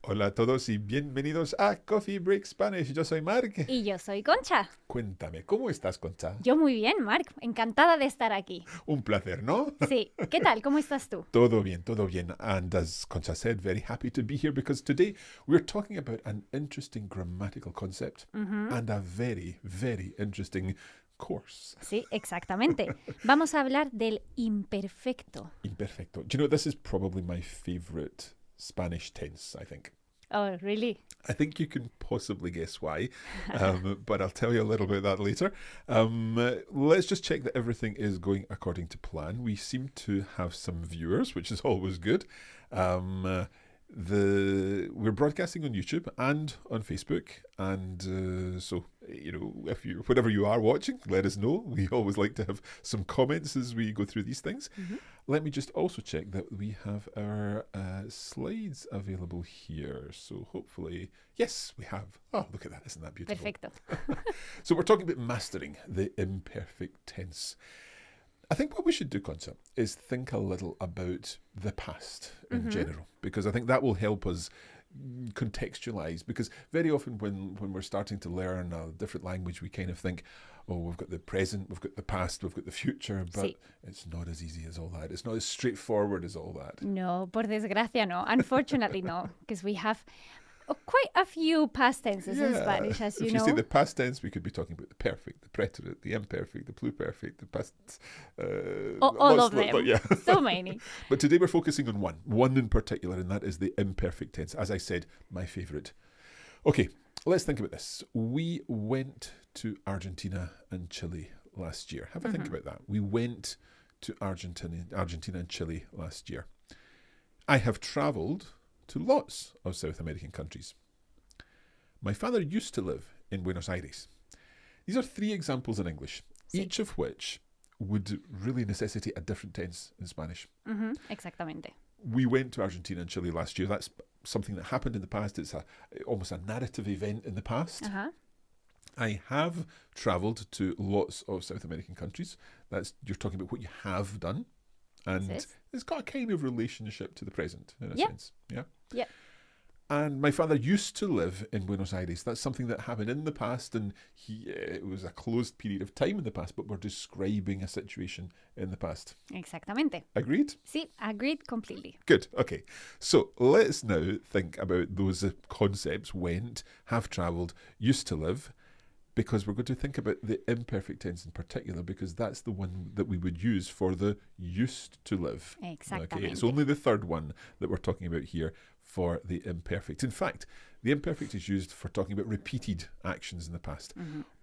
Hola a todos y bienvenidos a Coffee Break Spanish. Yo soy Mark. Y yo soy Concha. Cuéntame, ¿cómo estás, Concha? Yo muy bien, Mark. Encantada de estar aquí. Un placer, ¿no? Sí. ¿Qué tal? ¿Cómo estás tú? Todo bien, todo bien. And as Concha said, very happy to be here because today we're talking about an interesting grammatical concept and a very, very interesting course. Sí, exactamente. Vamos a hablar del imperfecto. Imperfecto. Do you know, this is probably my favorite Spanish tense, I think. Oh, really? I think you can possibly guess why, but I'll tell you a little bit of that later. Let's just check that everything is going according to plan. We seem to have some viewers, which is always good. We're broadcasting on YouTube and on Facebook, and so if you whatever you are watching, let us know. We always like to have some comments as we go through these things. Let me just also check that we have our slides available here. So hopefully, yes, we have. Oh, look at that! Isn't that beautiful? Perfecto. So we're talking about mastering the imperfect tense. I think what we should do, Concha, is think a little about the past in general, because I think that will help us contextualize. Because very often when we're starting to learn a different language, we kind of think, oh, we've got the present, we've got the past, we've got the future, but Sí. it's not as easy as all that. It's not as straightforward as all that. No, por desgracia no. Unfortunately no, because we have quite a few past tenses in Spanish, as if you you know. say the past tense, we could be talking about the perfect, the preterite, the imperfect, the pluperfect, the past. All of them. Yeah. So many. But today we're focusing on one in particular, and that is the imperfect tense. As I said, my favourite. Okay, let's think about this. We went to Argentina and Chile last year. Have a think about that. We went to Argentina and Chile last year. I have travelled to lots of South American countries. My father used to live in Buenos Aires. These are three examples in English, each of which would really necessitate a different tense in Spanish. Exactamente. We went to Argentina and Chile last year. That's something that happened in the past. It's almost a narrative event in the past. I have travelled to lots of South American countries. You're talking about what you have done. And it's got a kind of relationship to the present, in a sense. Yeah? Yeah. And my father used to live in Buenos Aires. That's something that happened in the past, and it was a closed period of time in the past, but we're describing a situation in the past. Exactamente. Agreed? Sí, agreed completely. Good. Okay. So let's now think about those concepts: went, have travelled, used to live, because we're going to think about the imperfect tense in particular, because that's the one that we would use for the used to live. Exactamente. Okay, it's only the third one that we're talking about here for the imperfect. In fact, the imperfect is used for talking about repeated actions in the past,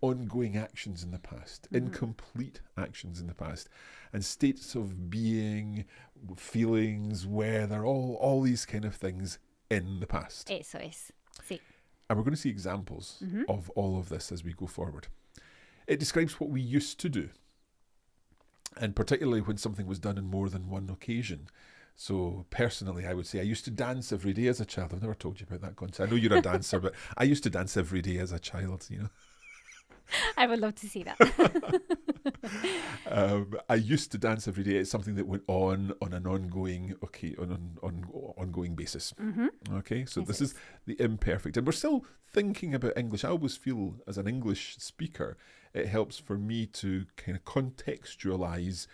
ongoing actions in the past, incomplete actions in the past, and states of being, feelings, weather, all these kind of things in the past. Eso es. Sí. And we're going to see examples of all of this as we go forward. It describes what we used to do, and particularly when something was done on more than one occasion. So personally, I would say I used to dance every day as a child. I've never told you about that, Concha. I know you're a dancer, but I used to dance every day as a child, I would love to see that. I used to dance every day. It's something that went on an ongoing, ongoing basis. Okay, so this is the imperfect, and we're still thinking about English. I always feel, as an English speaker, it helps for me to kind of contextualize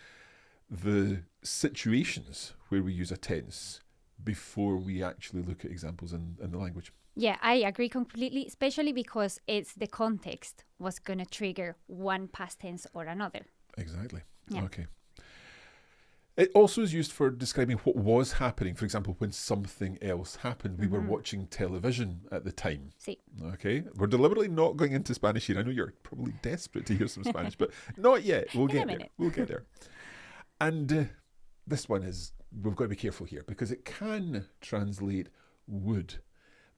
the situations where we use a tense before we actually look at examples in the language. Yeah, I agree completely, especially because it's the context was going to trigger one past tense or another. Exactly. Yeah. Okay. It also is used for describing what was happening. For example, when something else happened, we were watching television at the time. Sí. Okay. We're deliberately not going into Spanish here. I know you're probably desperate to hear some Spanish, but not yet. We'll get there. We'll get there. And this one we've got to be careful here because it can translate would,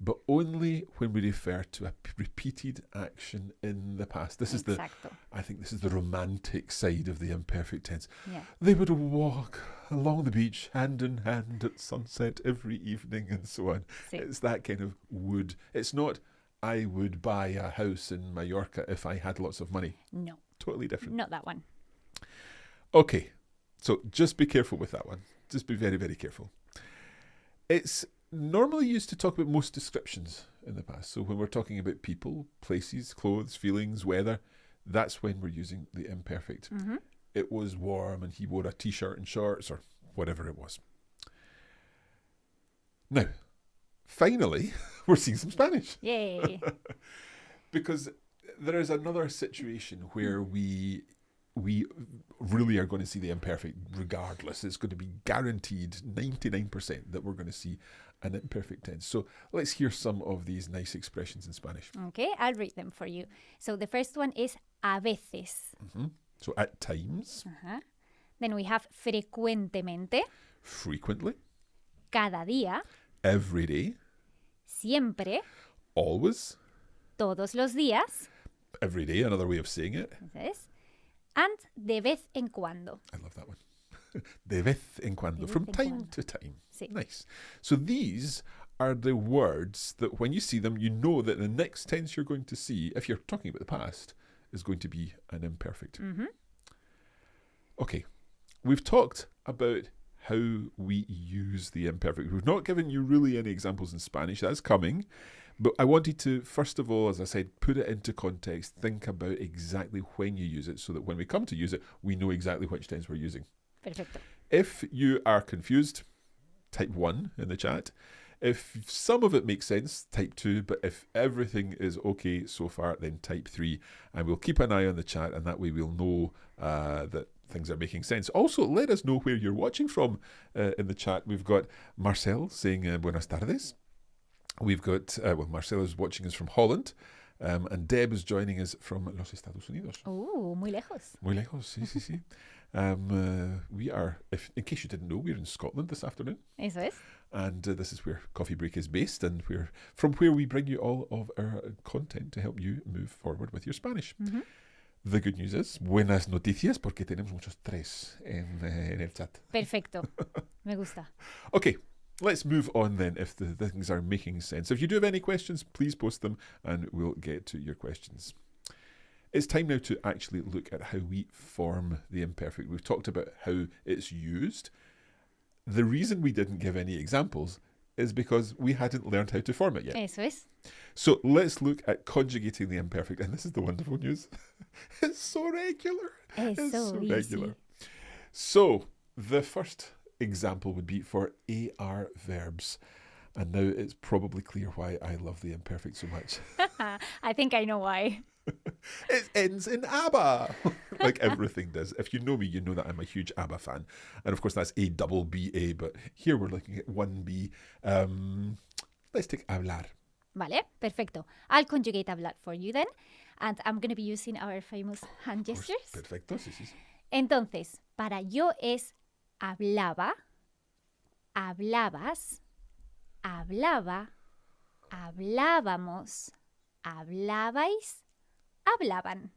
but only when we refer to a repeated action in the past. This is I think this is the romantic side of the imperfect tense. Yeah. They would walk along the beach hand in hand at sunset every evening and so on. Sí. It's that kind of would. It's not, I would buy a house in Mallorca if I had lots of money. No. Totally different. Not that one. Okay, so just be careful with that one. Just be very, very careful. It's normally used to talk about most descriptions in the past. So when we're talking about people, places, clothes, feelings, weather, that's when we're using the imperfect. It was warm and he wore a t-shirt and shorts or whatever it was. Now, finally, we're seeing some Spanish. Yay. Because there is another situation where we really are going to see the imperfect regardless. It's going to be guaranteed 99% that we're going to see an imperfect tense. So let's hear some of these nice expressions in Spanish. Okay, I'll read them for you. So the first one is a veces. So at times, Then we have frecuentemente, frequently, cada día, every day, siempre, always, todos los días. every day, another way of saying it. Eso es. And de vez en cuando. I love that one. De vez en cuando, De from vez en time cuando. to time. Sí. Nice. So these are the words that when you see them, you know that the next tense you're going to see, if you're talking about the past, is going to be an imperfect. Okay, we've talked about how we use the imperfect. We've not given you really any examples in Spanish. That's coming. But I wanted to, first of all, as I said, put it into context, think about exactly when you use it so that when we come to use it, we know exactly which tense we're using. Perfecto. If you are confused, type 1 in the chat. If some of it makes sense, type 2. But if everything is okay so far, then type 3. And we'll keep an eye on the chat, and that way we'll know that things are making sense. Also, let us know where you're watching from in the chat. We've got Marcel saying buenas tardes. We've got, Marcel is watching us from Holland. And Deb is joining us from los Estados Unidos. Muy lejos. Muy lejos, sí, sí, sí. We are, in case you didn't know, we're in Scotland this afternoon. Eso es. And this is where Coffee Break is based, and from where we bring you all of our content to help you move forward with your Spanish. The good news is, buenas noticias, porque tenemos muchos tres en el chat. Perfecto. Me gusta. Okay, let's move on then if the things are making sense. If you do have any questions, please post them and we'll get to your questions. It's time now to actually look at how we form the imperfect. We've talked about how it's used. The reason we didn't give any examples is because we hadn't learned how to form it yet. Eso es. So let's look at conjugating the imperfect. And this is the wonderful news. It's so regular. It's so easy. regular. So the first example would be for AR verbs. And now it's probably clear why I love the imperfect so much. I think I know why. It ends in ABBA, like everything does. If you know me, you know that I'm a huge ABBA fan. And of course, that's A-double-B-A, but here we're looking at 1B. Let's take hablar. Vale, perfecto. I'll conjugate hablar for you then. And I'm going to be using our famous hand gestures. Perfecto, sí, sí, sí. Entonces, para yo es hablaba, hablabas, hablaba, hablábamos, hablabais, hablaban.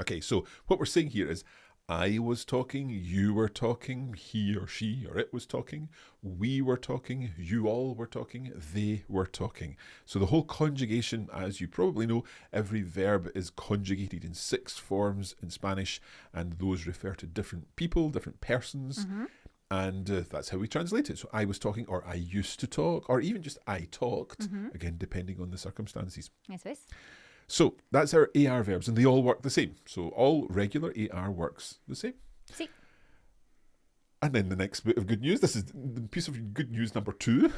Okay, so what we're saying here is I was talking, you were talking, he or she or it was talking, we were talking, you all were talking, they were talking. So the whole conjugation, as you probably know, every verb is conjugated in 6 forms in Spanish, and those refer to different people, different persons. And that's how we translate it. So I was talking, or I used to talk, or even just I talked, again, depending on the circumstances. Eso es. So that's our AR verbs, and they all work the same. So all regular AR works the same. Sí. And then the next bit of good news, this is the piece of good news number 2.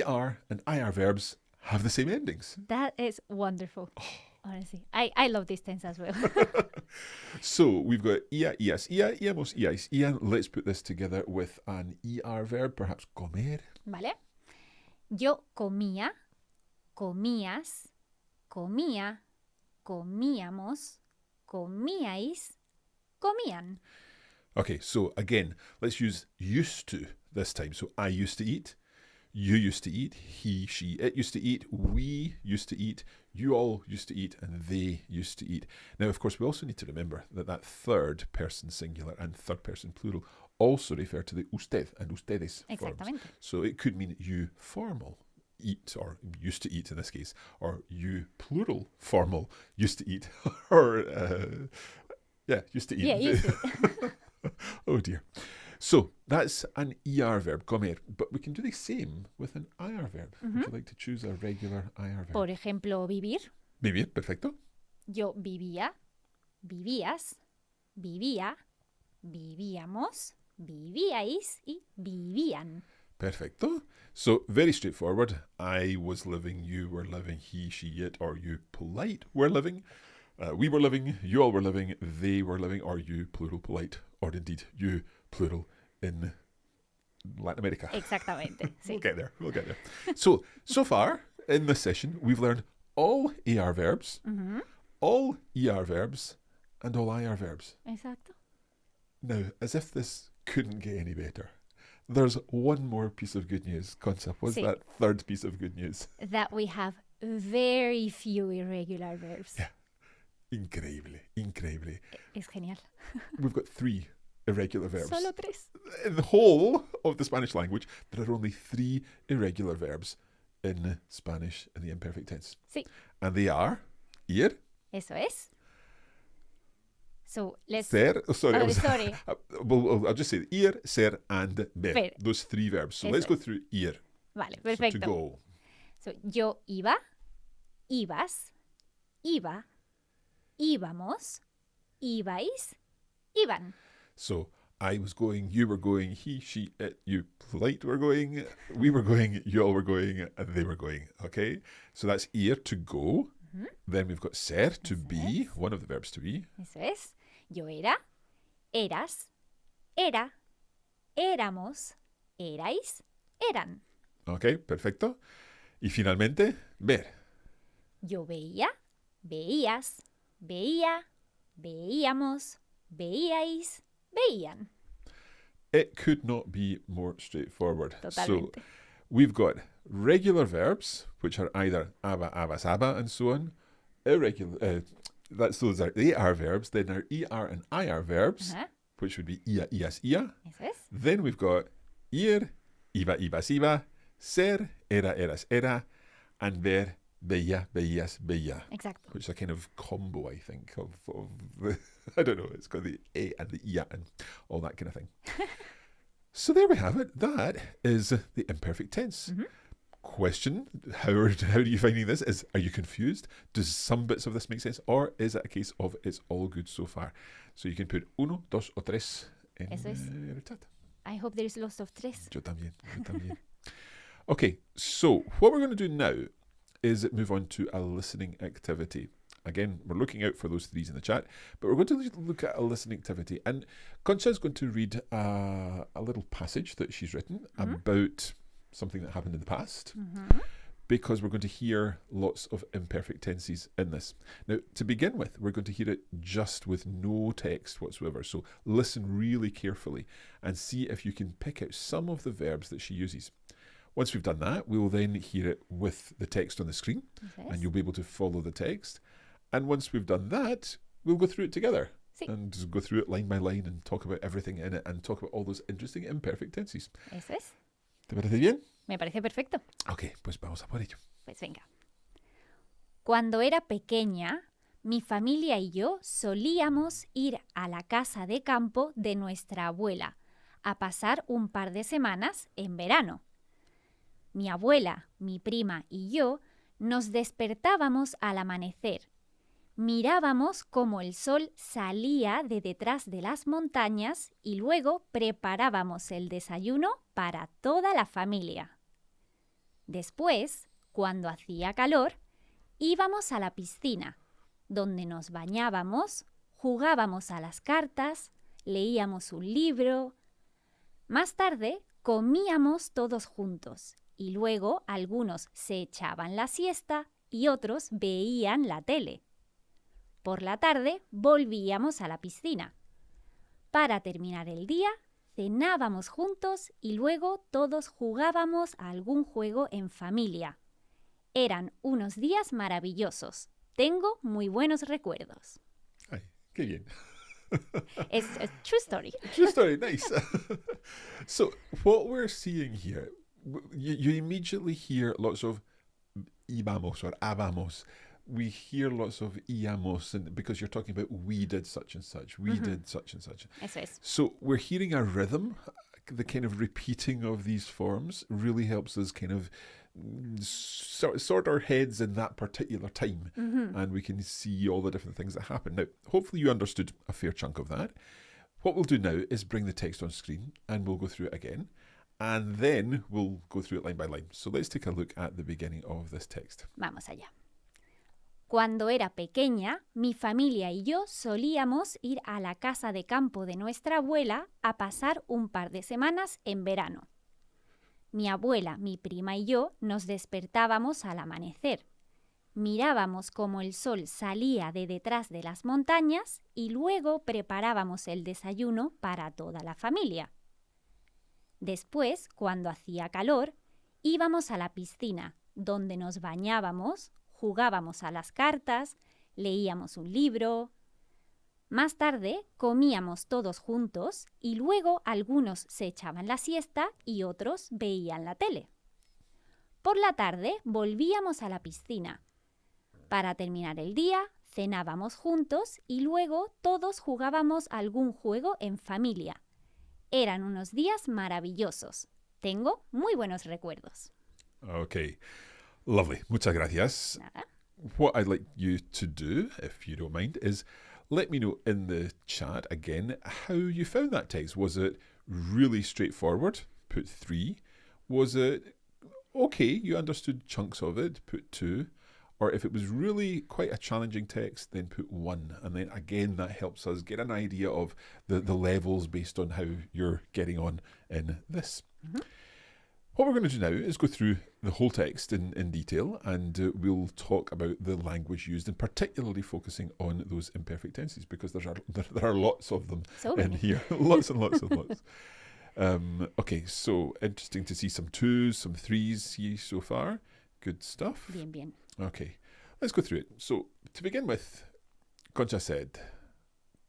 ER and IR verbs have the same endings. That is wonderful. Honestly, I love this tense as well. So we've got ia, ias, ia, iamos, iais, ian. Let's put this together with an ER verb, perhaps comer. Vale. Yo comía, comías, comía, comíamos, comíais, comían. Okay, so again, let's use used to this time. So I used to eat, you used to eat, he, she, it used to eat, we used to eat, you all used to eat, and they used to eat. Now, of course, we also need to remember that third person singular and third person plural also refer to the usted and ustedes forms. Exactamente. So it could mean you formal eat, or used to eat in this case, or you plural formal used to eat, or used to eat. Yeah, used to. Oh dear. So that's an ER verb, comer. But we can do the same with an IR verb. Would you like to choose a regular IR verb? Por ejemplo, vivir. Vivir, perfecto. Yo vivía, vivías, vivía, vivíamos, vivíais y vivían. Perfecto. So very straightforward. I was living, you were living, he, she, it, or you polite were living. We were living, you all were living, they were living, or you plural polite, or indeed you plural in Latin America. Exactamente. Sí. We'll get there. We'll get there. So far in this session, we've learned all AR verbs, all ER verbs, and all IR verbs. Exacto. Now, as if this couldn't get any better, there's one more piece of good news. Concha, what's Sí. that third piece of good news? That we have very few irregular verbs. Yeah. Increíble, increíble. Es genial. We've got 3 irregular verbs. Solo 3. In the whole of the Spanish language, there are only 3 irregular verbs in Spanish in the imperfect tense. Sí. And they are ir, Eso es. So let's. ser. Oh, sorry, Sorry. I'll just say ir, ser, and ver. Ver. Those 3 verbs. So Eso let's go es. through ir. Vale, So perfecto. to go. So, yo iba, ibas, iba, íbamos, ibais, iban. So I was going, you were going, he, she, it, you polite were going, we were going, you all were going, and they were going. Okay? So that's ir, to go. Then we've got ser, to Eso be, one of the verbs to be. Eso es. Yo era, eras, era, éramos, erais, eran. Okay, perfecto. Y finalmente, ver. Yo veía, veías, veía, veíamos, veíais, veían. It could not be more straightforward. So Totalmente. we've got regular verbs, which are either aba, abas, aba, and so on. Irregular, those are AR verbs. Then our ER and IR verbs, Ajá, which would be ia, ias, ia. eso es. Then we've got ir, iba, ibas, iba, ser, era, eras, era, and ver, veía, veías, veía. Exacto. Which is a kind of combo, I think, of the, I don't know, it's got the A and the ia and all that kind of thing. So there we have it. That is the imperfect tense. Question, how are you finding this? Are you confused? Does some bits of this make sense? Or is it a case of it's all good so far? So you can put uno, dos o tres en Eso es. el chat. I hope there is lots of tres. Yo también, yo también. Okay, so what we're going to do now is move on to a listening activity. Again, we're looking out for those 3s in the chat, but we're going to look at a listening activity. And Concha is going to read a little passage that she's written about something that happened in the past, because we're going to hear lots of imperfect tenses in this. Now, to begin with, we're going to hear it just with no text whatsoever. So listen really carefully and see if you can pick out some of the verbs that she uses. Once we've done that, we will then hear it with the text on the screen, Eso and es. you'll be able to follow the text. And once we've done that, we'll go through it together Sí. and just go through it line by line and talk about everything in it and talk about all those interesting imperfect tenses. Eso es. ¿Te parece bien? Me parece perfecto. Ok, pues vamos a por ello. Pues venga. Cuando era pequeña, mi familia y yo solíamos ir a la casa de campo de nuestra abuela a pasar un par de semanas en verano. Mi abuela, mi prima y yo nos despertábamos al amanecer. Mirábamos cómo el sol salía de detrás de las montañas y luego preparábamos el desayuno para toda la familia. Después, cuando hacía calor, íbamos a la piscina, donde nos bañábamos, jugábamos a las cartas, leíamos un libro. Más tarde, comíamos todos juntos y luego algunos se echaban la siesta y otros veían la tele. Por la tarde, volvíamos a la piscina. Para terminar el día, cenábamos juntos y luego todos jugábamos a algún juego en familia. Eran unos días maravillosos. Tengo muy buenos recuerdos. Ay, qué bien. It's a true story. True story, nice. So what we're seeing here, you immediately hear lots of íbamos or habamos. we hear lots of íamos because you're talking about we did such and such, we did such and such. Eso es. So we're hearing a rhythm. The kind of repeating of these forms really helps us kind of sort our heads in that particular time, and we can see all the different things that happen. Now, hopefully you understood a fair chunk of that. What we'll do now is bring the text on screen and we'll go through it again, and then we'll go through it line by line. So let's take a look at the beginning of this text. Vamos allá. Cuando era pequeña, mi familia y yo solíamos ir a la casa de campo de nuestra abuela a pasar un par de semanas en verano. Mi abuela, mi prima y yo nos despertábamos al amanecer. Mirábamos cómo el sol salía de detrás de las montañas y luego preparábamos el desayuno para toda la familia. Después, cuando hacía calor, íbamos a la piscina, donde nos bañábamos, jugábamos a las cartas, leíamos un libro. Más tarde comíamos todos juntos y luego algunos se echaban la siesta y otros veían la tele. Por la tarde volvíamos a la piscina. Para terminar el día, cenábamos juntos y luego todos jugábamos algún juego en familia. Eran unos días maravillosos. Tengo muy buenos recuerdos. Okay, lovely. Muchas gracias. Nada. What I'd like you to do, if you don't mind, is let me know in the chat again how you found that text. Was it really straightforward? Put 3. Was it okay, you understood chunks of it? Put 2. Or if it was really quite a challenging text, then put 1. And then again, that helps us get an idea of the levels based on how you're getting on in this. What we're going to do now is go through the whole text in detail, and we'll talk about the language used, and particularly focusing on those imperfect tenses, because there are lots of them in here. Lots and lots and lots. Okay, so interesting to see some 2s, some 3s here so far. Good stuff. Bien, bien. Okay, let's go through it. So, to begin with, Concha said,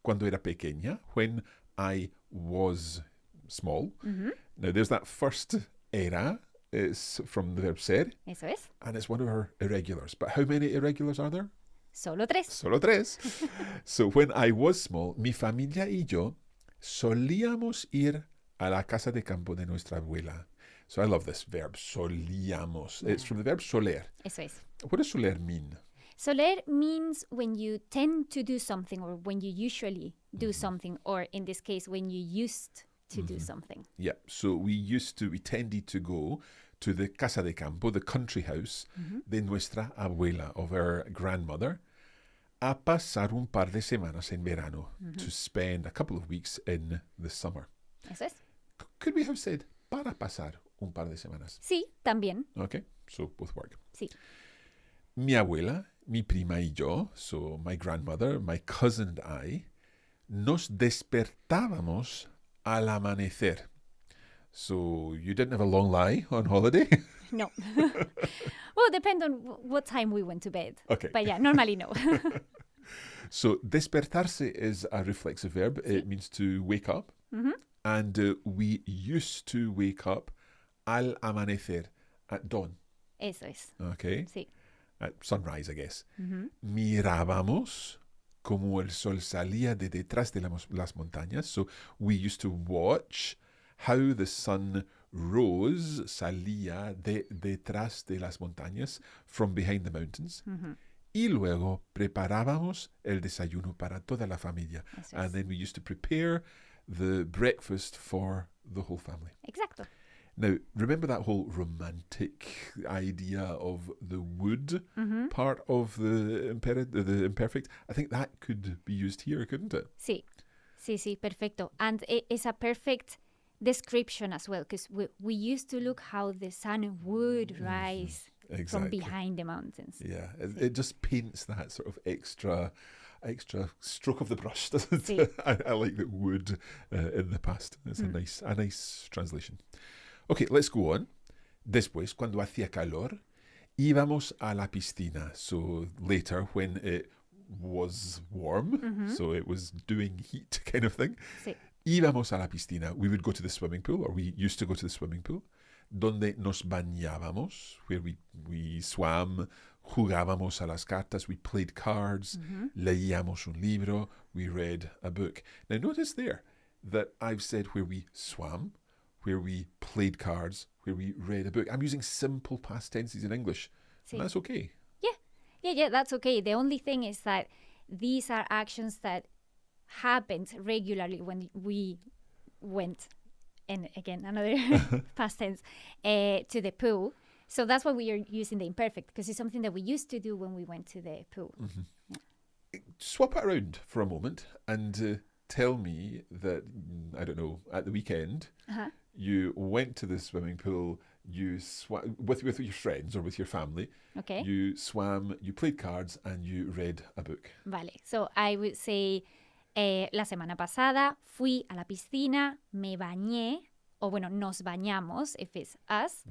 cuando era pequeña, when I was small. Now, there's that first era. It's from the verb ser. Eso es. And it's one of our irregulars. But how many irregulars are there? Solo 3. Solo 3. So, when I was small, mi familia y yo solíamos ir a la casa de campo de nuestra abuela. So I love this verb, solíamos. It's from the verb soler. Eso es. What does soler mean? Soler means when you tend to do something, or when you usually do something, or in this case, when you used to do something. Yeah, so we tended to go to the casa de campo, the country house de nuestra abuela, of our grandmother, a pasar un par de semanas en verano, to spend a couple of weeks in the summer. Eso es. Could we have said para pasar un par de semanas? Sí, también. Okay, so both work. Sí. Mi abuela, mi prima y yo, so my grandmother, my cousin and I, nos despertábamos al amanecer. So you didn't have a long lie on holiday? No. Well, depends on what time we went to bed. Okay. But yeah, normally no. So despertarse is a reflexive verb. It means to wake up. And we used to wake up al amanecer, at dawn. Eso es. Okay. Sí. At sunrise, I guess. Mirábamos como el sol salía de detrás de las montañas. So we used to watch how the sun rose, salía de detrás de las montañas, from behind the mountains. Y luego preparábamos el desayuno para toda la familia. And then we used to prepare the breakfast for the whole family. Exacto. Now, remember that whole romantic idea of the would part of the imperfect? I think that could be used here, couldn't it? Sí. Sí, perfecto. And it's a perfect description as well, because we used to look how the sun would rise from behind the mountains. Yeah, it just paints that sort of extra stroke of the brush, doesn't it? I like the would in the past. It's a nice translation. Okay, let's go on. Después, cuando hacía calor, íbamos a la piscina. So later, when it was warm, so it was doing heat kind of thing, Sí. íbamos a la piscina. We would go to the swimming pool, or we used to go to the swimming pool. donde nos bañábamos, where we swam, jugábamos a las cartas, we played cards, leíamos un libro, we read a book. Now notice there that I've said where we swam, where we played cards, where we read a book. I'm using simple past tenses in English. Sí. And that's okay. Yeah, that's okay. The only thing is that these are actions that happened regularly when we went, and again, another past tense, to the pool. So that's why we are using the imperfect, because it's something that we used to do when we went to the pool. Swap it around for a moment and tell me that, I don't know, at the weekend, you went to the swimming pool, you swam with your friends or with your family. Okay. You swam, you played cards, and you read a book. Vale. So I would say, la semana pasada fui a la piscina, me bañé, o bueno, nos bañamos, if it's us.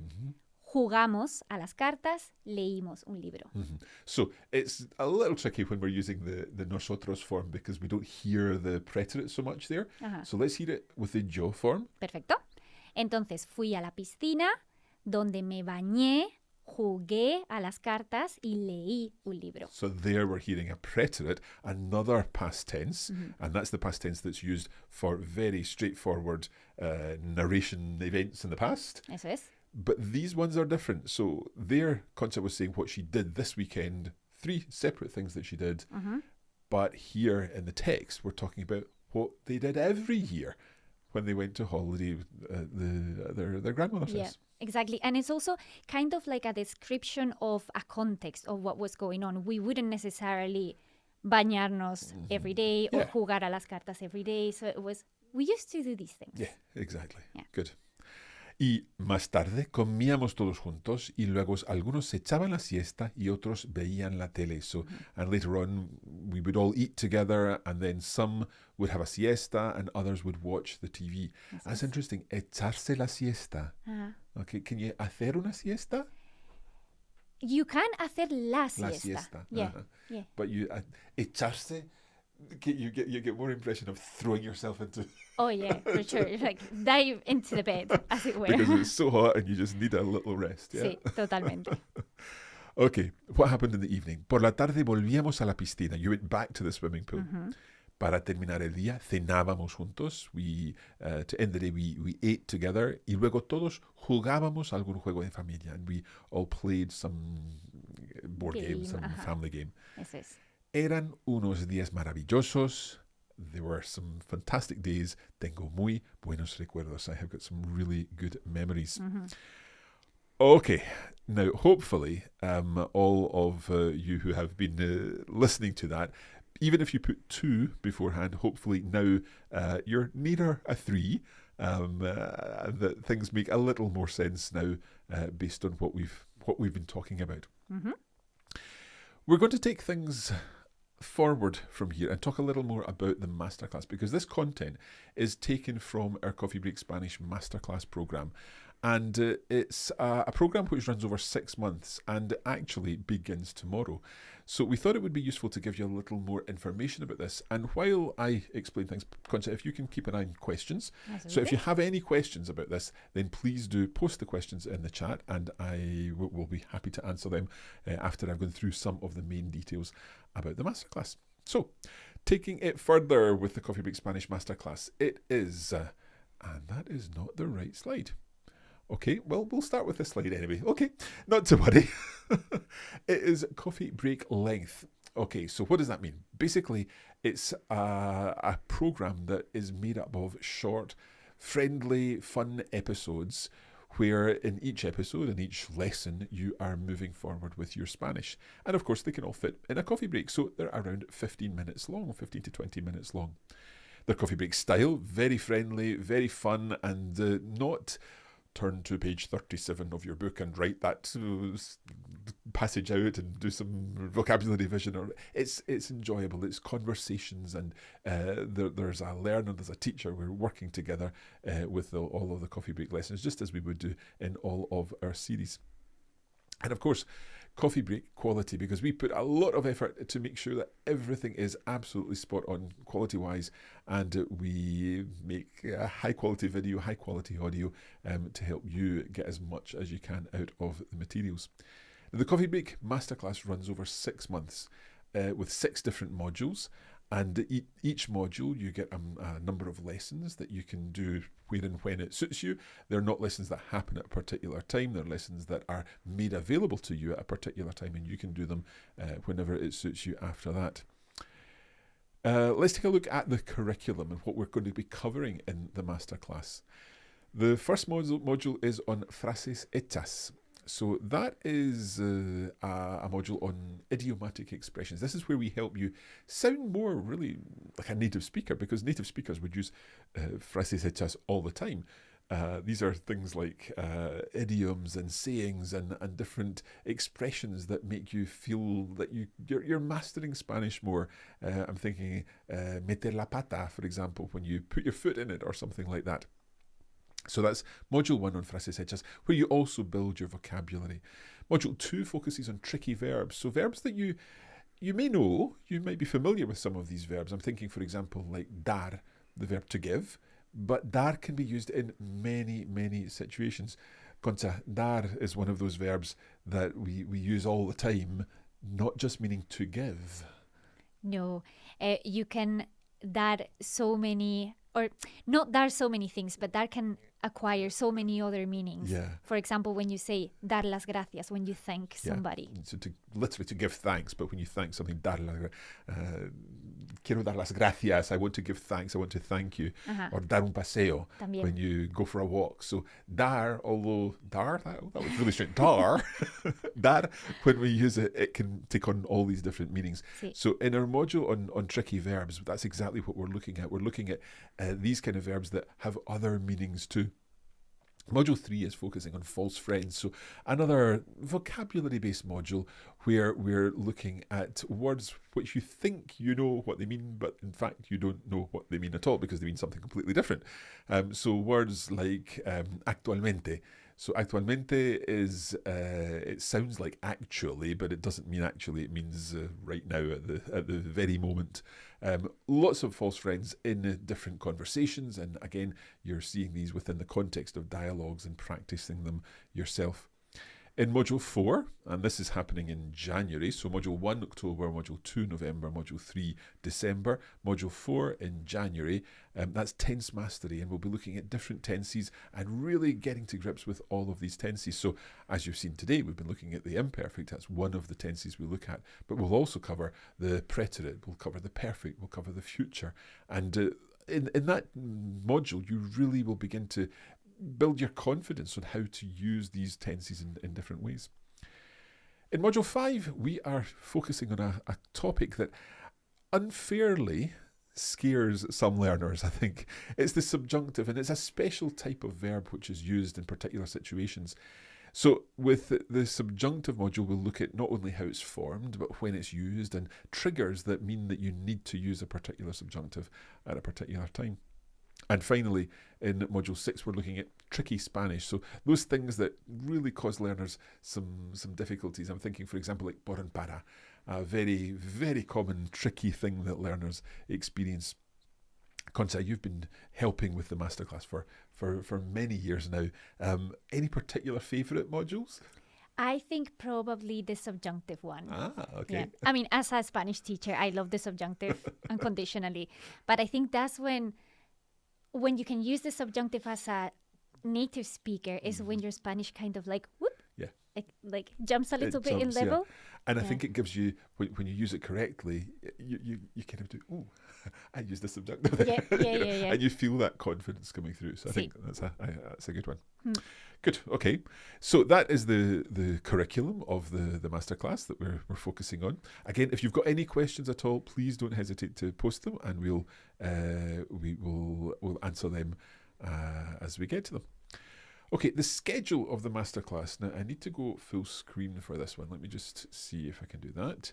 Jugamos a las cartas, leímos un libro. So it's a little tricky when we're using the nosotros form because we don't hear the preterite so much there. So let's hear it with the yo form. Perfecto. Entonces, fui a la piscina, donde me bañé, jugué a las cartas y leí un libro. So there we're hearing a preterite, another past tense, and that's the past tense that's used for very straightforward narration events in the past. Eso es. But these ones are different. So there, Concha was saying what she did this weekend, 3 separate things that she did. But here in the text, we're talking about what they did every year when they went to holiday their grandmother's house. Exactly. And it's also kind of like a description of a context of what was going on. We wouldn't necessarily bañarnos every day or jugar a las cartas every day. So we used to do these things. Yeah, exactly. Yeah. Good. Y más tarde comíamos todos juntos y luego algunos se echaban la siesta y otros veían la tele. So, and later on we would all eat together and then some would have a siesta and others would watch the TV. That's interesting. Echarse la siesta. Okay, can you hacer una siesta? You can hacer la siesta. La siesta. Yeah. But you echarse, you get more impression of throwing yourself into. Oh yeah, for sure. Like dive into the bed, as it were. Because it's so hot and you just need a little rest. Yeah? Sí, totalmente. Okay, what happened in the evening? Por la tarde volvíamos a la piscina. You went back to the swimming pool. Para terminar el día, cenábamos juntos. To end the day, we ate together. Y luego todos jugábamos algún juego de familia. And we all played some board game, some family game. Eso es. Eran unos días maravillosos. There were some fantastic days. Tengo muy buenos recuerdos. I have got some really good memories. Okay, now hopefully all of you who have been listening to that, even if you put 2 beforehand, hopefully now you're nearer a 3. That things make a little more sense now based on what we've been talking about. We're going to take things forward from here and talk a little more about the masterclass because this content is taken from our Coffee Break Spanish Masterclass program. And it's a program which runs over 6 months and actually begins tomorrow. So we thought it would be useful to give you a little more information about this. And while I explain things, Concha, if you can keep an eye on questions. Absolutely. So if you have any questions about this, then please do post the questions in the chat and I will be happy to answer them after I've gone through some of the main details about the masterclass. So, taking it further with the Coffee Break Spanish Masterclass, it is, and that is not the right slide. Okay, well, we'll start with this slide anyway. Okay, not to worry. It is coffee break length. Okay, so what does that mean? Basically, it's a program that is made up of short, friendly, fun episodes where in each episode, in each lesson, you are moving forward with your Spanish. And of course, they can all fit in a coffee break. So they're around 15 minutes long, 15 to 20 minutes long. Their coffee break style, very friendly, very fun, and not turn to page 37 of your book and write that passage out and do some vocabulary revision. Or it's enjoyable. It's conversations, and there's a learner, there's a teacher. We're working together with all of the coffee break lessons, just as we would do in all of our series. And of course, Coffee Break Quality, because we put a lot of effort to make sure that everything is absolutely spot on quality-wise, and we make high quality video, high quality audio to help you get as much as you can out of the materials. The Coffee Break Masterclass runs over 6 months with 6 different modules. And each module, you get a number of lessons that you can do where and when it suits you. They're not lessons that happen at a particular time. They're lessons that are made available to you at a particular time, and you can do them whenever it suits you after that. Let's take a look at the curriculum and what we're going to be covering in the masterclass. The first module is on frases hechas. So that is a module on idiomatic expressions. This is where we help you sound more really like a native speaker, because native speakers would use frases hechas all the time. These are things like idioms and sayings and different expressions that make you feel that you're mastering Spanish more. I'm thinking meter la pata, for example, when you put your foot in it or something like that. So that's Module 1 on frases hechas, where you also build your vocabulary. Module 2 focuses on tricky verbs. So verbs that you may know, you might be familiar with some of these verbs. I'm thinking, for example, like dar, the verb to give. But dar can be used in many, many situations. Concha, dar is one of those verbs that we use all the time, not just meaning to give. No, you can dar so many, or not dar so many things, but dar can acquire so many other meanings. Yeah. For example, when you say dar las gracias, when you thank somebody. So literally to give thanks, but when you thank something, quiero dar las gracias, I want to give thanks, I want to thank you. Or dar un paseo, También. when you go for a walk. So dar, although dar, that was really strange. Dar, dar, when we use it, it can take on all these different meanings. Sí. So in our module on tricky verbs, that's exactly what we're looking at. We're looking at these kind of verbs that have other meanings too. Module 3 is focusing on false friends, so another vocabulary-based module where we're looking at words which you think you know what they mean, but in fact you don't know what they mean at all because they mean something completely different. So words like actualmente. So actualmente is, it sounds like actually, but it doesn't mean actually. It means right now at the very moment. Lots of false friends in different conversations, and again, you're seeing these within the context of dialogues and practicing them yourself. In Module 4, and this is happening in January, so Module 1 October, Module 2 November, Module 3 December, Module 4 in January, that's tense mastery, and we'll be looking at different tenses and really getting to grips with all of these tenses. So as you've seen today, we've been looking at the imperfect, that's one of the tenses we look at, but we'll also cover the preterite, we'll cover the perfect, we'll cover the future, and in that module you really will begin to build your confidence on how to use these tenses in different ways. In Module 5, we are focusing on a topic that unfairly scares some learners, I think. It's the subjunctive, and it's a special type of verb which is used in particular situations. So with the subjunctive module, we'll look at not only how it's formed, but when it's used and triggers that mean that you need to use a particular subjunctive at a particular time. And finally, in Module 6, we're looking at tricky Spanish. So those things that really cause learners some difficulties. I'm thinking, for example, like por en para, a very, very common tricky thing that learners experience. Concha, you've been helping with the masterclass for many years now. Any particular favourite modules? I think probably the subjunctive one. Ah, okay. Yeah. I mean, as a Spanish teacher, I love the subjunctive unconditionally. But I think that's when you can use the subjunctive as a native speaker is when your Spanish kind of like, whoop, like jumps a little bit in level. Yeah. And I think it gives you, when you use it correctly, you kind of do, oh, I use the subjunctive. Yeah. And you feel that confidence coming through. So I think that's a good one. Good. Okay. So that is the curriculum of the masterclass that we're focusing on. Again, if you've got any questions at all, please don't hesitate to post them, and we'll answer them as we get to them. Okay, the schedule of the masterclass. Now, I need to go full screen for this one. Let me just see if I can do that.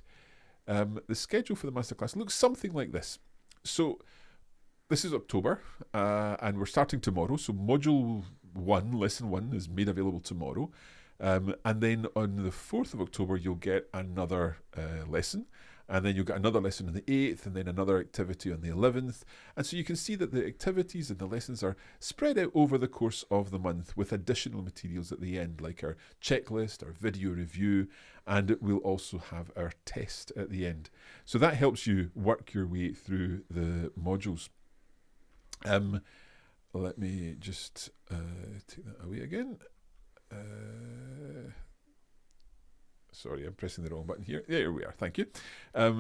The schedule for the masterclass looks something like this. So this is October, and we're starting tomorrow. So Module 1, Lesson 1 is made available tomorrow. And then on the 4th of October, you'll get another lesson. And then you'll get another lesson on the 8th, and then another activity on the 11th. And so you can see that the activities and the lessons are spread out over the course of the month with additional materials at the end, like our checklist, our video review, and we'll also have our test at the end. So that helps you work your way through the modules. Let me just take that away again. Sorry, I'm pressing the wrong button here. There we are, thank you.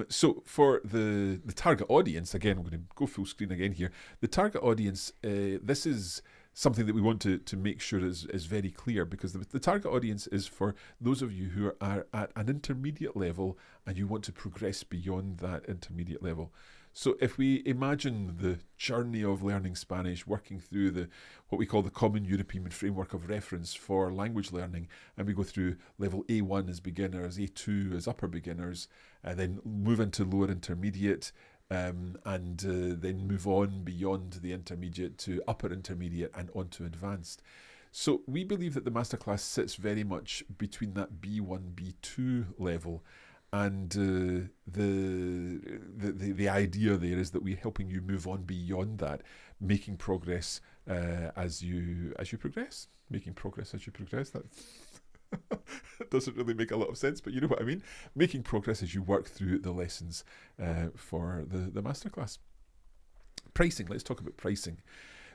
So for the target audience, again, I'm going to go full screen again here. The target audience, this is something that we want to make sure is very clear, because the target audience is for those of you who are at an intermediate level and you want to progress beyond that intermediate level. So if we imagine the journey of learning Spanish, working through what we call the Common European Framework of Reference for language learning, and we go through level A1 as beginners, A2 as upper beginners, and then move into lower intermediate, and then move on beyond the intermediate to upper intermediate and on to advanced. So we believe that the masterclass sits very much between that B1, B2 level. And the idea there is that we're helping you move on beyond that, making progress as you progress. Making progress as you progress. That doesn't really make a lot of sense, but you know what I mean. Making progress as you work through the lessons for the masterclass. Pricing. Let's talk about pricing.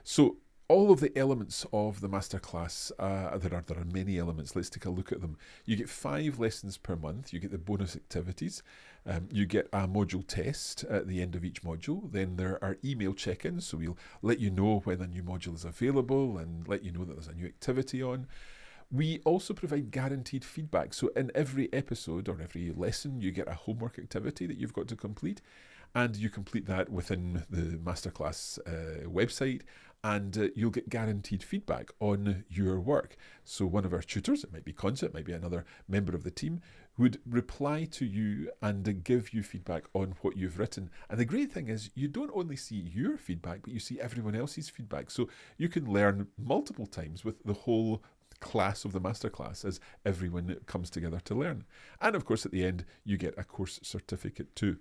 So all of the elements of the masterclass, there are many elements. Let's take a look at them. You get 5 lessons per month. You get the bonus activities. You get a module test at the end of each module. Then there are email check-ins, so we'll let you know when a new module is available and let you know that there's a new activity on. We also provide guaranteed feedback. So in every episode or every lesson, you get a homework activity that you've got to complete. And you complete that within the masterclass website, and you'll get guaranteed feedback on your work. So one of our tutors, it might be Concha, it might be another member of the team, would reply to you and give you feedback on what you've written. And the great thing is you don't only see your feedback, but you see everyone else's feedback. So you can learn multiple times with the whole class of the masterclass as everyone comes together to learn. And of course, at the end, you get a course certificate too.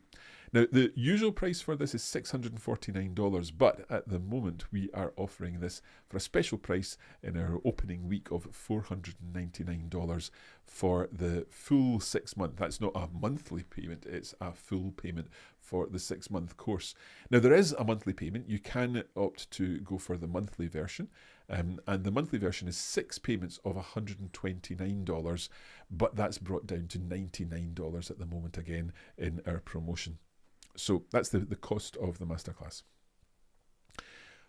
Now, the usual price for this is $649, but at the moment we are offering this for a special price in our opening week of $499 for the full 6 month. That's not a monthly payment, it's a full payment for the 6-month course. Now, there is a monthly payment. You can opt to go for the monthly version, and the monthly version is 6 payments of $129, but that's brought down to $99 at the moment again in our promotion. So that's the cost of the masterclass.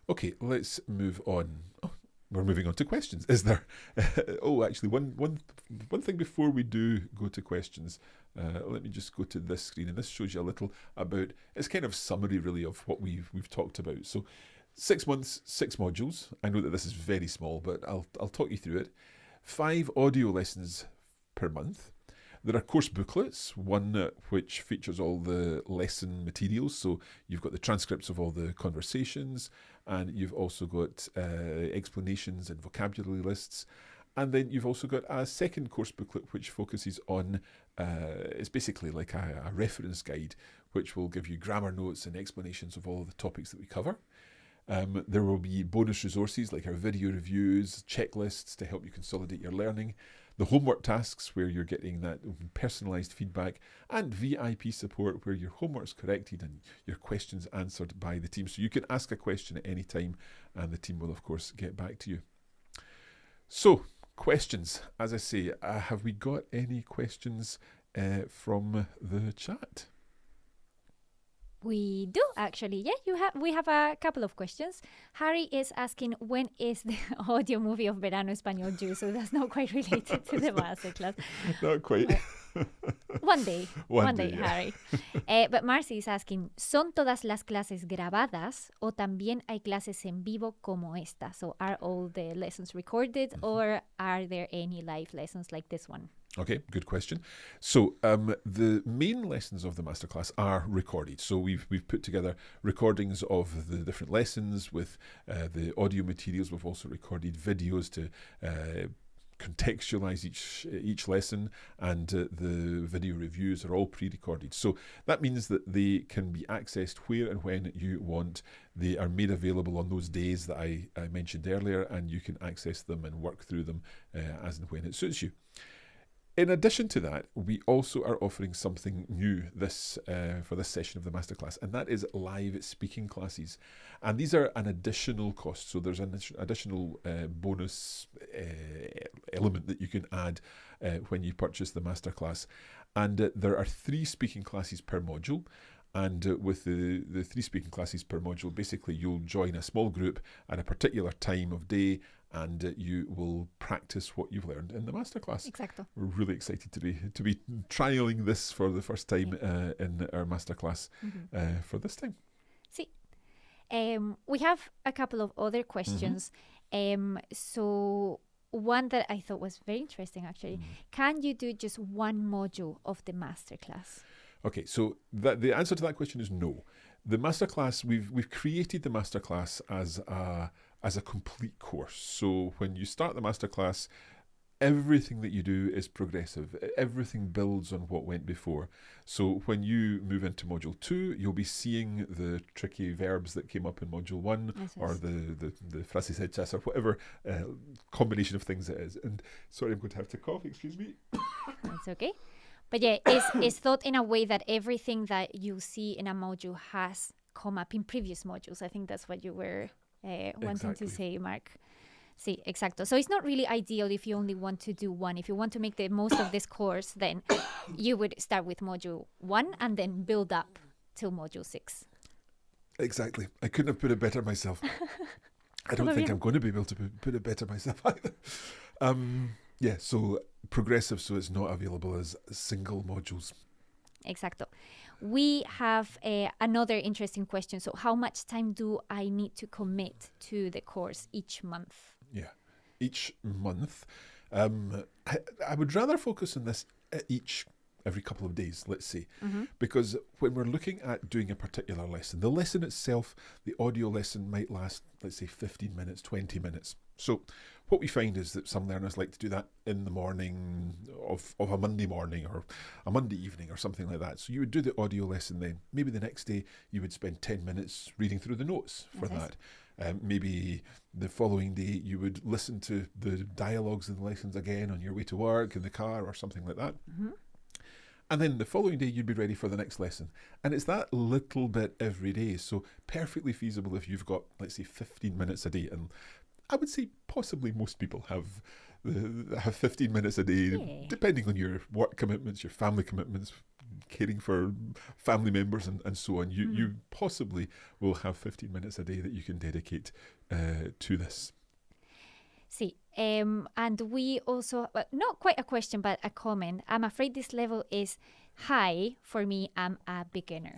Okay, let's move on. Oh, we're moving on to questions. Is there? Actually, one thing before we do go to questions. Let me just go to this screen, and this shows you a little about. It's kind of summary really of what we've talked about. So, 6 months, 6 modules. I know that this is very small, but I'll talk you through it. 5 audio lessons per month. There are course booklets, one which features all the lesson materials. So you've got the transcripts of all the conversations, and you've also got explanations and vocabulary lists. And then you've also got a second course booklet which focuses on, it's basically like a reference guide, which will give you grammar notes and explanations of all of the topics that we cover. There will be bonus resources like our video reviews, checklists to help you consolidate your learning, the homework tasks where you're getting that personalised feedback, and VIP support where your homework's corrected and your questions answered by the team. So you can ask a question at any time and the team will of course get back to you. So questions, as I say, have we got any questions from the chat? We do actually. Yeah, we have a couple of questions. Harry is asking, when is the audio movie of Verano Español due? So that's not quite related to the masterclass. Not quite. One day, yeah. Harry. But Marcy is asking, ¿son todas las clases grabadas o también hay clases en vivo como esta? So are all the lessons recorded or are there any live lessons like this one? Okay, good question. So the main lessons of the masterclass are recorded. So we've put together recordings of the different lessons with the audio materials. We've also recorded videos to contextualize each lesson, and the video reviews are all pre-recorded. So that means that they can be accessed where and when you want. They are made available on those days that I mentioned earlier, and you can access them and work through them as and when it suits you. In addition to that, we also are offering something new for this session of the masterclass, and that is live speaking classes. And these are an additional cost, so there's an additional bonus element that you can add when you purchase the masterclass. And there are 3 speaking classes per module. And with the 3 speaking classes per module, basically you'll join a small group at a particular time of day, and you will practice what you've learned in the masterclass. Exacto. We're really excited to be trialing this for the first time in our masterclass for this time. Sí. We have a couple of other questions. So one that I thought was very interesting, actually. Can you do just one module of the masterclass? Okay, so the answer to that question is no. The masterclass, we've created the masterclass as a complete course. So when you start the masterclass, everything that you do is progressive. Everything builds on what went before. So when you move into module 2, you'll be seeing the tricky verbs that came up in module 1, or the frases hechas, or whatever combination of things it is. And sorry, I'm going to have to cough, excuse me. That's okay. But yeah, it's thought in a way that everything that you see in a module has come up in previous modules. I think that's what you were wanting to say, Mark. Sí, exacto. So it's not really ideal if you only want to do one. If you want to make the most of this course, then you would start with module 1 and then build up till module 6. Exactly. I couldn't have put it better myself. I don't think I'm going to be able to put it better myself either. Yeah, so progressive, so it's not available as single modules. Exacto. We have another interesting question. So how much time do I need to commit to the course each month? Yeah, each month. I would rather focus on this every couple of days, let's say, because when we're looking at doing a particular lesson, the lesson itself, the audio lesson might last, let's say, 15 minutes, 20 minutes. So what we find is that some learners like to do that in the morning of a Monday morning or a Monday evening or something like that. So you would do the audio lesson then. Maybe the next day you would spend 10 minutes reading through the notes for that. Maybe the following day you would listen to the dialogues and the lessons again on your way to work, in the car or something like that. And then the following day you'd be ready for the next lesson. And it's that little bit every day. So perfectly feasible if you've got, let's say, 15 minutes a day. And I would say possibly most people have 15 minutes a day, depending on your work commitments, your family commitments, caring for family members and so on. You possibly will have 15 minutes a day that you can dedicate to this. Sí. And we also, well, not quite a question, but a comment. I'm afraid this level is high for me. I'm a beginner.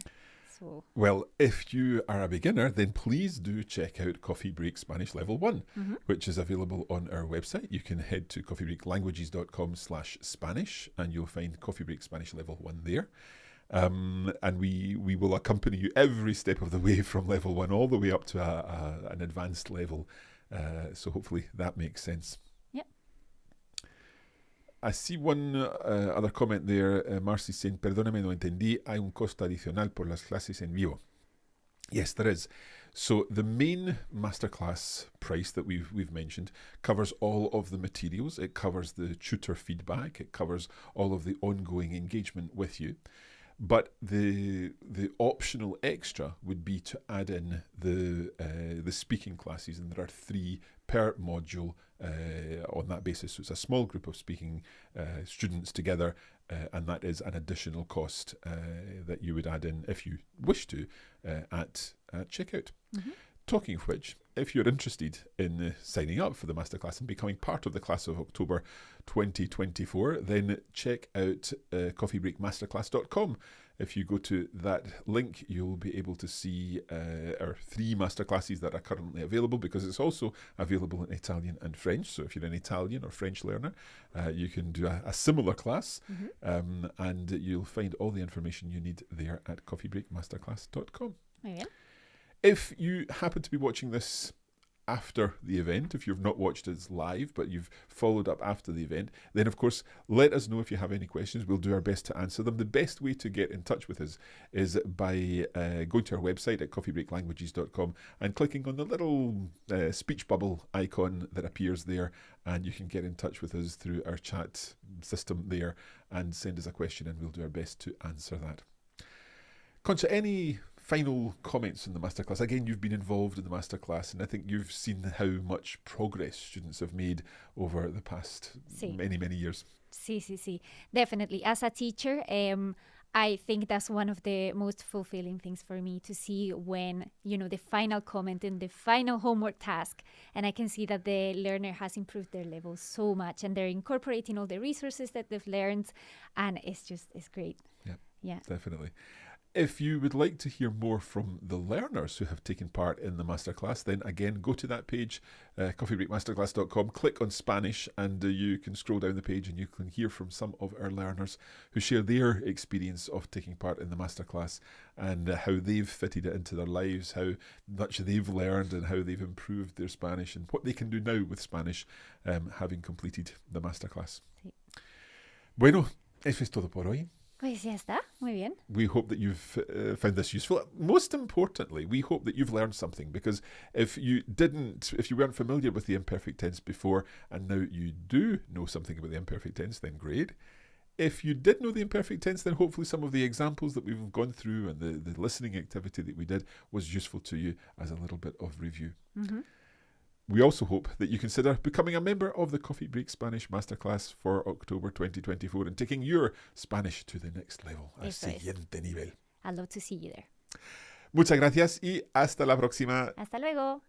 So. Well, if you are a beginner, then please do check out Coffee Break Spanish Level 1, which is available on our website. You can head to coffeebreaklanguages.com/Spanish and you'll find Coffee Break Spanish Level 1 there. And we will accompany you every step of the way from level 1 all the way up to an advanced level. So hopefully that makes sense. Yeah. I see one other comment there. Marcy saying, perdóname, no entendí. Hay un costo adicional por las clases en vivo. Yes, there is. So the main masterclass price that we've mentioned covers all of the materials. It covers the tutor feedback. It covers all of the ongoing engagement with you. But the optional extra would be to add in the speaking classes, and there are 3 per module on that basis. So it's a small group of speaking students together, and that is an additional cost that you would add in if you wish to at checkout. Talking of which, if you're interested in signing up for the masterclass and becoming part of the class of October 2024, then check out coffeebreakmasterclass.com. If you go to that link, you'll be able to see our 3 masterclasses that are currently available, because it's also available in Italian and French. So if you're an Italian or French learner, you can do a similar class, and you'll find all the information you need there at coffeebreakmasterclass.com. Muy bien. If you happen to be watching this after the event, if you've not watched us live, but you've followed up after the event, then of course, let us know if you have any questions. We'll do our best to answer them. The best way to get in touch with us is by going to our website at coffeebreaklanguages.com and clicking on the little speech bubble icon that appears there, and you can get in touch with us through our chat system there and send us a question, and we'll do our best to answer that. Concha, any final comments on the masterclass? Again, you've been involved in the masterclass, and I think you've seen how much progress students have made over the past many years. Sí. Definitely. As a teacher, I think that's one of the most fulfilling things for me, to see when, the final comment and the final homework task, and I can see that the learner has improved their level so much, and they're incorporating all the resources that they've learned, and it's great. Yeah. Definitely. If you would like to hear more from the learners who have taken part in the masterclass, then again, go to that page, coffeebreakmasterclass.com, click on Spanish, and you can scroll down the page and you can hear from some of our learners who share their experience of taking part in the masterclass and how they've fitted it into their lives, how much they've learned and how they've improved their Spanish and what they can do now with Spanish, having completed the masterclass. Sí. Bueno, eso es todo por hoy. Pues ya está, muy bien. We hope that you've found this useful. Most importantly, we hope that you've learned something, because if you weren't familiar with the imperfect tense before and now you do know something about the imperfect tense, then great. If you did know the imperfect tense, then hopefully some of the examples that we've gone through and the listening activity that we did was useful to you as a little bit of review. Mm-hmm. We also hope that you consider becoming a member of the Coffee Break Spanish Masterclass for October 2024 and taking your Spanish to the next level, al siguiente nivel. I'd love to see you there. Muchas gracias y hasta la próxima. Hasta luego.